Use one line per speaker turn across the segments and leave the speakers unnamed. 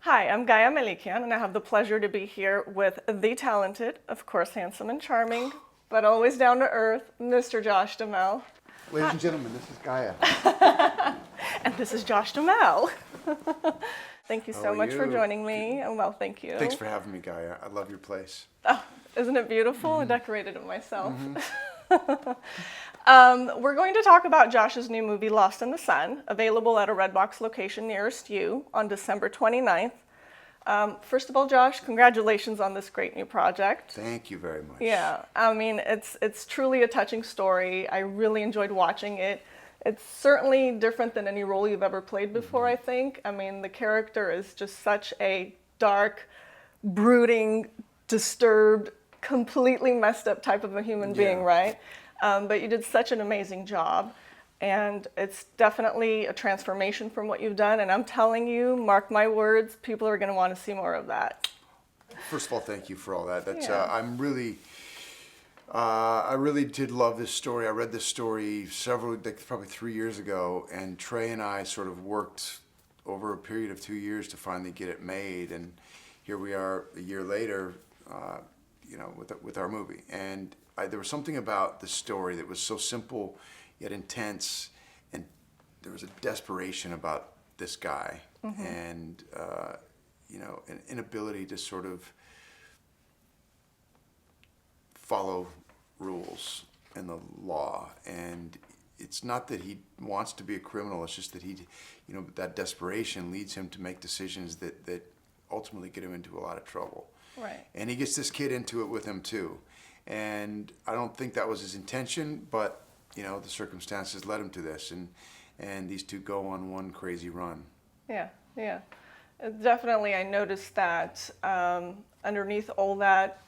Hi, I'm Gaia Melikian, and I have the pleasure to be here with the talented, of course, handsome and charming, but always down to earth, Mr. Josh Duhamel.
Ladies and gentlemen, this is Gaia.
And this is Josh Duhamel. Thank you
How
so
are
much for
you?
joining me. And well, thank you.
Thanks for having me, Gaia. I love your place.
Oh, isn't it beautiful? I decorated it myself. We're going to talk about Josh's new movie, Lost in the Sun, available at a Redbox location nearest you on December 29th. First of all, Josh, congratulations on this great new project.
Thank you very much.
Yeah, I mean, it's truly a touching story. I really enjoyed watching it. It's certainly different than any role you've ever played before, I think. I mean, the character is just such a dark, brooding, disturbed, completely messed up type of a human being, right? But you did such an amazing job. And it's definitely a transformation from what you've done. And I'm telling you, mark my words, people are going to want to see more of that.
First of all, thank you for all that. That's
Yeah.
I really did love this story. I read this story probably 3 years ago, and Trey and I sort of worked over a period of 2 years to finally get it made. And here we are a year later, with our movie. And there was something about the story that was so simple yet intense, and there was a desperation about this guy, and an inability to sort of follow rules and the law. And it's not that he wants to be a criminal, it's just that that desperation leads him to make decisions that ultimately get him into a lot of trouble.
Right.
And he gets this kid into it with him too. And I don't think that was his intention, but the circumstances led him to this, and these two go on one crazy run.
Yeah. Definitely, I noticed that underneath all that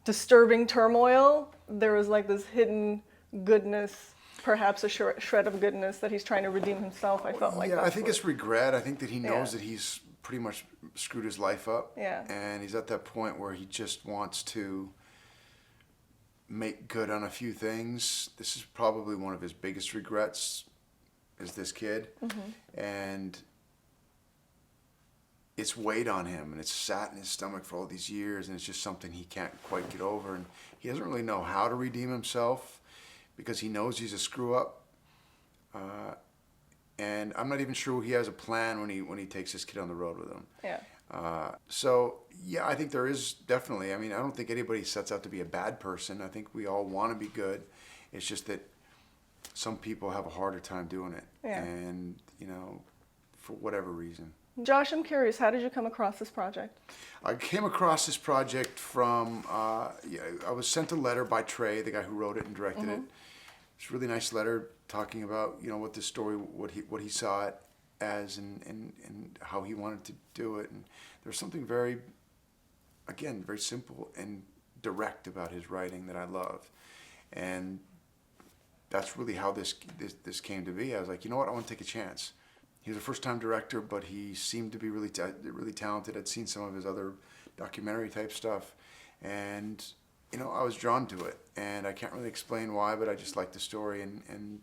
disturbing turmoil, there was like this hidden goodness, perhaps a shred of goodness that he's trying to redeem himself. I felt like
Yeah,
that's
I think
what-
it's regret. I think that he knows
Yeah.
that he's pretty much screwed his life up.
Yeah.
And he's at that point where he just wants to make good on a few things. This is probably one of his biggest regrets, is this kid. And it's weighed on him, and it's sat in his stomach for all these years, and it's just something he can't quite get over. And he doesn't really know how to redeem himself because he knows he's a screw up. And I'm not even sure he has a plan when he takes this kid on the road with him.
Yeah.
I think there is definitely. I mean, I don't think anybody sets out to be a bad person. I think we all want to be good. It's just that some people have a harder time doing it.
Yeah.
And, for whatever reason.
Josh, I'm curious, how did you come across this project?
I came across this project from, I was sent a letter by Trey, the guy who wrote it and directed it. It's a really nice letter talking about, what this story, what he saw it as, and how he wanted to do it. And there's something very simple and direct about his writing that I love. And that's really how this came to be. I was like, you know what, I want to take a chance. He was a first-time director, but he seemed to be really talented. I'd seen some of his other documentary type stuff, and I was drawn to it. And I can't really explain why, but I just liked the story, and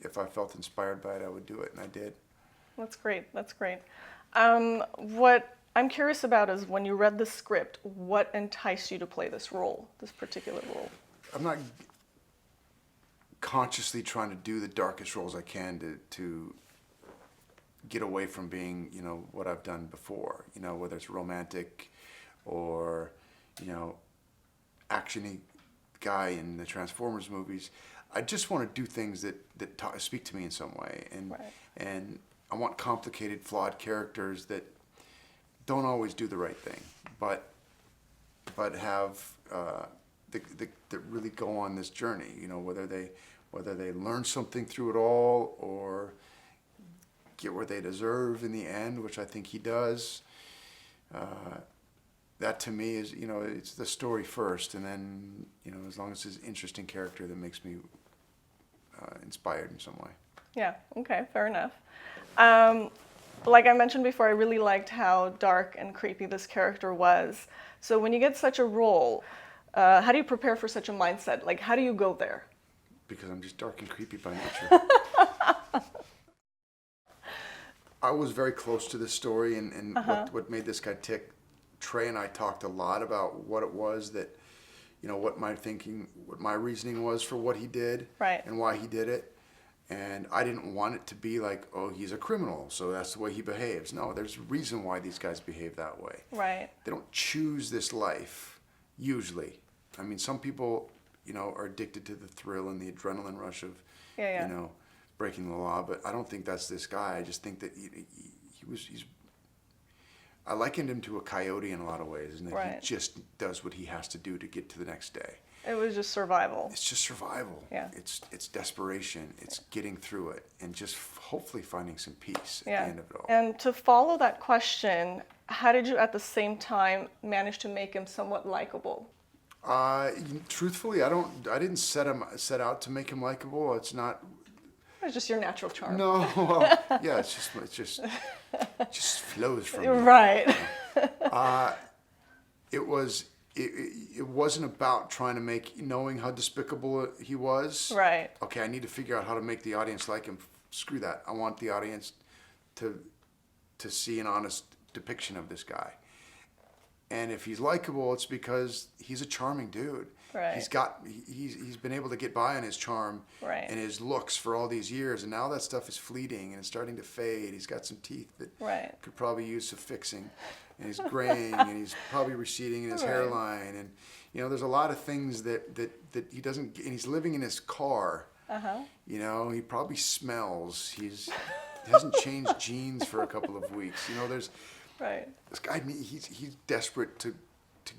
if I felt inspired by it, I would do it, and I did.
That's great. What I'm curious about is when you read the script, what enticed you to play this particular role?
I'm not consciously trying to do the darkest roles I can to get away from being, what I've done before, whether it's romantic or, action-y guy in the Transformers movies. I just want to do things that speak to me in some way. And I want complicated, flawed characters that don't always do the right thing, but have that really go on this journey. Whether they learn something through it all or get where they deserve in the end, which I think he does. That to me is, it's the story first, and then, as long as it's an interesting character that makes me inspired in some way.
Yeah, okay, fair enough. Like I mentioned before, I really liked how dark and creepy this character was. So when you get such a role, how do you prepare for such a mindset? Like, how do you go there?
Because I'm just dark and creepy by nature. I was very close to this story, and what made this guy tick. Trey and I talked a lot about what it was that, what my reasoning was for what he did,
Right.
and why he did it. And I didn't want it to be like, oh, he's a criminal, so that's the way he behaves. No, there's a reason why these guys behave that way.
Right.
They don't choose this life, usually. I mean, some people, are addicted to the thrill and the adrenaline rush of,
Yeah.
breaking the law. But I don't think that's this guy. I just think that I likened him to a coyote in a lot of ways, and that
Right.
he just does what he has to do to get to the next day.
It was just survival.
It's just survival.
Yeah.
It's desperation. It's getting through it, and just hopefully finding some peace at
Yeah.
the end of it all.
And to follow that question, how did you at the same time manage to make him somewhat likable?
Truthfully, I didn't set out to make him likable. It's not.
It was just your natural charm.
No. Well, yeah. It just flows from me.
Right.
It wasn't about trying to knowing how despicable he was.
Right.
Okay, I need to figure out how to make the audience like him. Screw that. I want the audience to see an honest depiction of this guy. And if he's likable, it's because he's a charming dude.
Right.
He's been able to get by on his charm
Right.
and his looks for all these years, and now that stuff is fleeting and it's starting to fade. He's got some teeth that
Right.
could probably use some fixing, and he's graying and he's probably receding in his
Right.
hairline, and there's a lot of things that he doesn't. And he's living in his car. He probably smells. He hasn't changed jeans for a couple of weeks. There's.
Right.
This guy, he's desperate to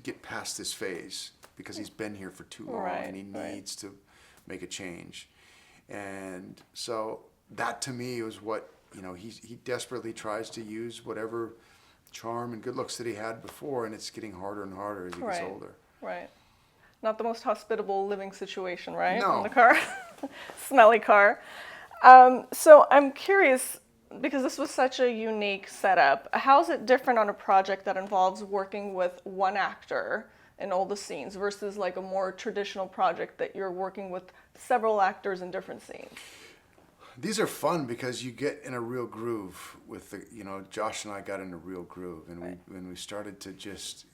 get past this phase because he's been here for too long,
Right,
and he
right.
needs to make a change. And so that to me was what, he desperately tries to use whatever charm and good looks that he had before, and it's getting harder and harder as he gets
Right.
older.
Right. Not the most hospitable living situation, right?
No.
In the car. Smelly car. So I'm curious, because this was such a unique setup, how is it different on a project that involves working with one actor in all the scenes versus like a more traditional project that you're working with several actors in different scenes?
These are fun because you get in a real groove with Josh and I got in a real groove, and
Right.
when we started to just,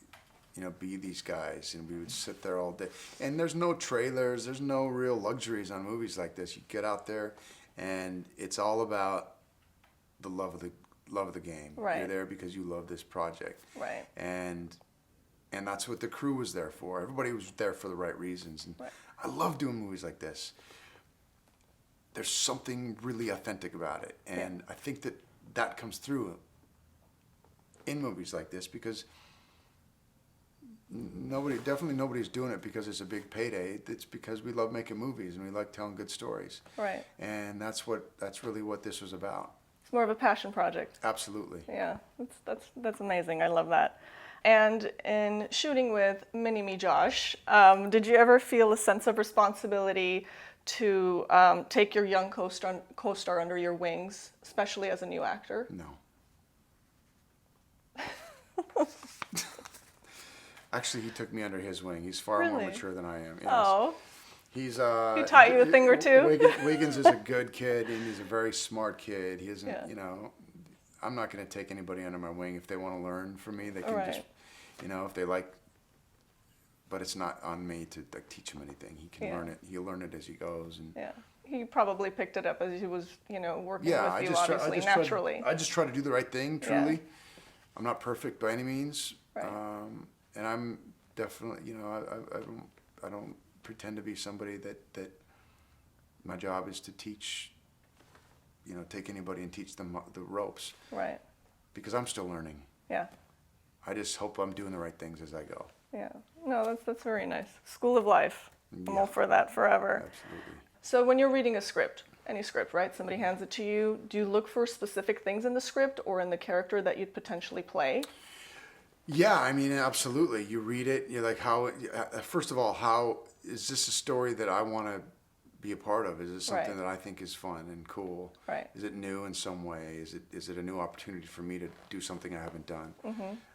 be these guys, and we would sit there all day. And there's no trailers, there's no real luxuries on movies like this. You get out there, and it's all about the love of the game.
Right.
You're there because you love this project.
Right.
And that's what the crew was there for. Everybody was there for the right reasons. And
Right.
I love doing movies like this. There's something really authentic about it. And I think that comes through in movies like this because nobody's doing it because it's a big payday. It's because we love making movies and we like telling good stories.
Right.
And that's really what this was about.
It's more of a passion project.
Absolutely.
Yeah, that's amazing. I love that. And in shooting with Mini-Me Josh, did you ever feel a sense of responsibility to take your young co-star under your wings, especially as a new actor?
No. Actually, he took me under his wing. He's far more
Really?
mature than I am. Yes.
Oh,
He's
he taught you a thing or two?
Wiggins is a good kid, and he's a very smart kid. He isn't,
Yeah.
I'm not going to take anybody under my wing. If they want to learn from me, they can
Right.
just, if they like. But it's not on me to teach him anything. He can
Yeah.
learn it. He'll learn it as he goes. And
Yeah. He probably picked it up as he was, working
yeah,
with you, obviously, naturally.
I just try to do the right thing.
Yeah.
Truly, I'm not perfect by any means.
Right.
And I'm definitely, I don't pretend to be somebody that my job is to teach, take anybody and teach them the ropes,
Right.
because I'm still learning.
Yeah.
I just hope I'm doing the right things as I go.
Yeah. No, that's very nice. School of life. I'm
Yeah.
all for that forever.
Absolutely.
So when you're reading a script, any script, right? Somebody hands it to you. Do you look for specific things in the script or in the character that you'd potentially play?
Yeah, I mean, absolutely. You read it, you're like, first of all, how is this a story that I want to be a part of? Is it something
Right.
that I think is fun and cool?
Right.
Is it new in some way? Is it a new opportunity for me to do something I haven't done?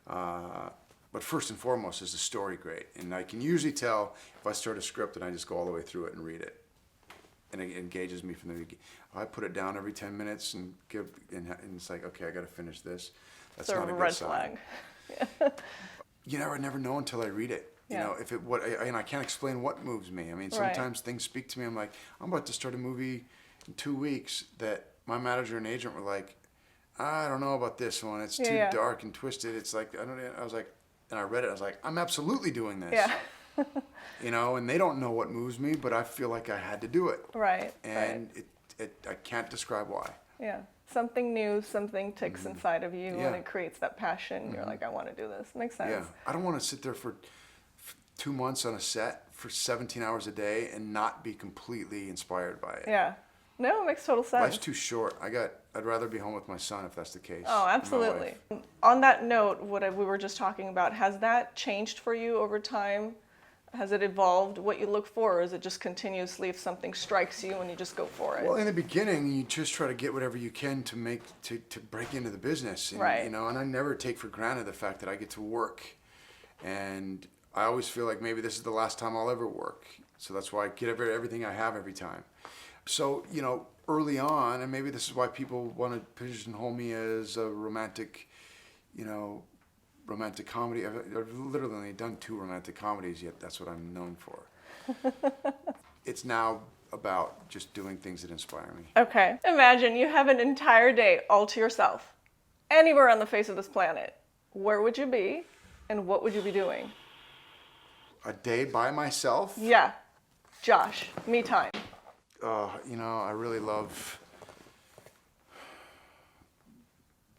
But first and foremost, is the story great? And I can usually tell if I start a script and I just go all the way through it and read it. and it engages me from the beginning. I put it down every 10 minutes and it's like, okay, I got to finish this. That's
Sort
not
of
a
a red
good sign.
flag.
You never know until I read it. You
Yeah.
know, and I can't explain what moves me. I mean,
Right.
sometimes things speak to me. I'm like, I'm about to start a movie in 2 weeks that my manager and agent were like, I don't know about this one. It's too
Yeah.
dark and twisted. It's like, I was like, and I read it. I was like, I'm absolutely doing this.
Yeah.
You know, and they don't know what moves me, but I feel like I had to do it.
Right.
And I can't describe why.
Yeah. Something new, something ticks inside of you,
Yeah.
and it creates that passion. You're like, I want to do this. Makes sense.
Yeah. I don't want to sit there for 2 months on a set for 17 hours a day and not be completely inspired by it.
Yeah. No, it makes total sense.
Life's too short. I'd rather be home with my son if that's the case.
Oh,
and my
absolutely.
wife.
On that note, we were just talking about, has that changed for you over time? Has it evolved what you look for, or is it just continuously if something strikes you and you just go for it?
Well, in the beginning, you just try to get whatever you can to break into the business. And,
Right.
You know, and I never take for granted the fact that I get to work. And I always feel like maybe this is the last time I'll ever work. So that's why I get everything I have every time. So, you know, early on, and maybe this is why people want to pigeonhole me as a romantic, romantic comedy. I've literally only done 2 romantic comedies, yet that's what I'm known for. It's now about just doing things that inspire me.
Okay. Imagine you have an entire day all to yourself, anywhere on the face of this planet. Where would you be, and what would you be doing?
A day by myself?
Yeah. Josh, me time.
I really love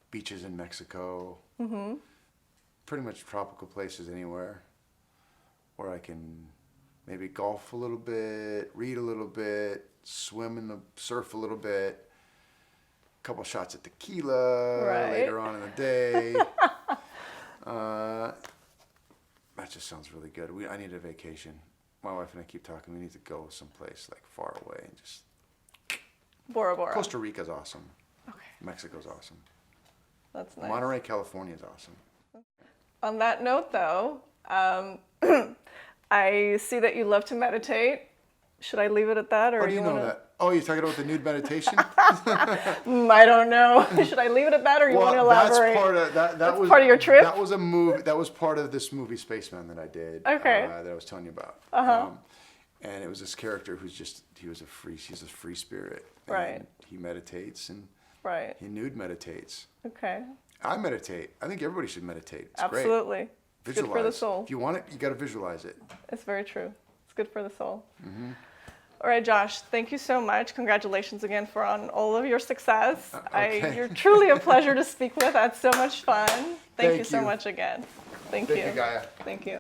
beaches in Mexico. Mm-hmm. Pretty much tropical places anywhere where I can maybe golf a little bit, read a little bit, surf a little bit, a couple shots of tequila
Right.
later on in the day. That just sounds really good. I need a vacation. My wife and I keep talking. We need to go someplace like far away and just.
Bora Bora.
Costa Rica's awesome.
Okay.
Mexico's awesome.
That's nice.
Monterey, California is awesome.
On that note, though, I see that you love to meditate. Should I leave it at that, or
How do you know
wanna...
that? Oh, you're talking about the nude meditation?
I don't know. Should I leave it at that, or you want to elaborate?
That's part of that was
part of your trip?
That was a movie. That was part of this movie Spaceman that I did.
Okay.
That I was telling you about. And it was this character she's a free spirit.
Right.
And he meditates and
Right.
he nude meditates.
Okay.
I meditate. I think everybody should meditate. It's
Absolutely.
great.
It's
Visualize.
good for the soul.
If you want it, you got to visualize it.
It's very true. It's good for the soul. Mm-hmm. All right, Josh, thank you so much. Congratulations again on all of your success.
Okay.
You're truly a pleasure to speak with. I had so much fun. Thank you so
you.
much again. Thank
Thank
you.
you, Gaia.
Thank you.